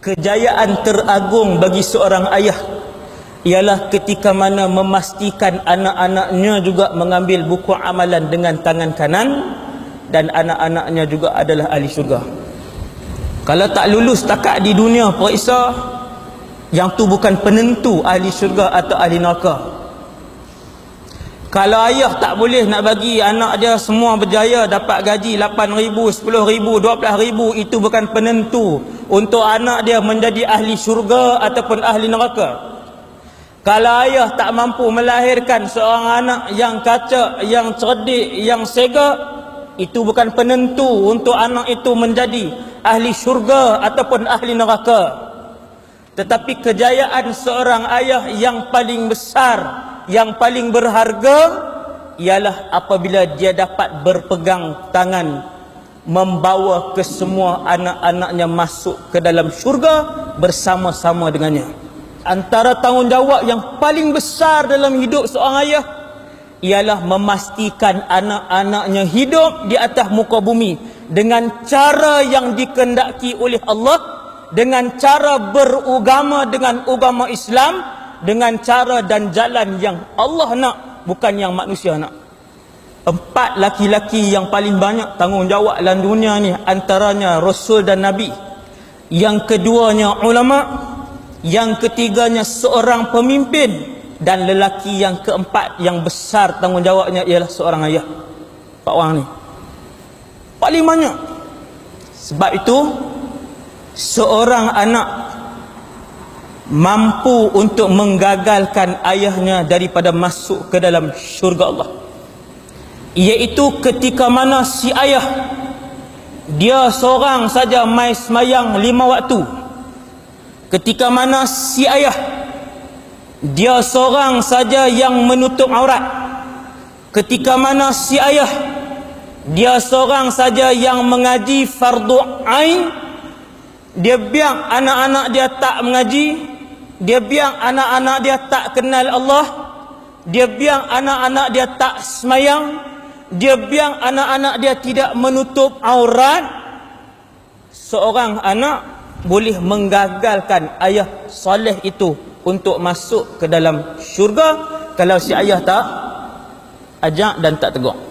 kejayaan teragung bagi seorang ayah ialah ketika mana memastikan anak-anaknya juga mengambil buku amalan dengan tangan kanan dan anak-anaknya juga adalah ahli syurga. Kalau tak lulus takat di dunia periksa, yang tu bukan penentu ahli syurga atau ahli neraka. Kalau ayah tak boleh nak bagi anak dia semua berjaya dapat gaji 8,000, 10,000, 12,000, itu bukan penentu untuk anak dia menjadi ahli syurga ataupun ahli neraka. Kalau ayah tak mampu melahirkan seorang anak yang kacak, yang cerdik, yang sega, itu bukan penentu untuk anak itu menjadi ahli syurga ataupun ahli neraka. Tetapi kejayaan seorang ayah yang paling besar, yang paling berharga ialah apabila dia dapat berpegang tangan membawa ke semua anak-anaknya masuk ke dalam syurga bersama-sama dengannya. Antara tanggungjawab yang paling besar dalam hidup seorang ayah ialah memastikan anak-anaknya hidup di atas muka bumi dengan cara yang dikehendaki oleh Allah, dengan cara beragama dengan agama Islam, dengan cara dan jalan yang Allah nak, bukan yang manusia nak. 4 laki-laki yang paling banyak tanggungjawab dalam dunia ni, antaranya Rasul dan Nabi, yang keduanya ulama, yang ketiganya seorang pemimpin, dan lelaki yang keempat yang besar tanggungjawabnya ialah seorang ayah. 4 orang ni paling banyak. Sebab itu seorang anak mampu untuk menggagalkan ayahnya daripada masuk ke dalam syurga Allah, iaitu ketika mana si ayah dia seorang saja mai semayang 5 waktu, ketika mana si ayah dia seorang saja yang menutup aurat, ketika mana si ayah dia seorang saja yang mengaji fardu ain, dia biar anak-anak dia tak mengaji, dia biar anak-anak dia tak kenal Allah, dia biar anak-anak dia tak semayang, dia biar anak-anak dia tidak menutup aurat. Seorang anak boleh menggagalkan ayah soleh itu untuk masuk ke dalam syurga kalau si ayah tak ajak dan tak tegur.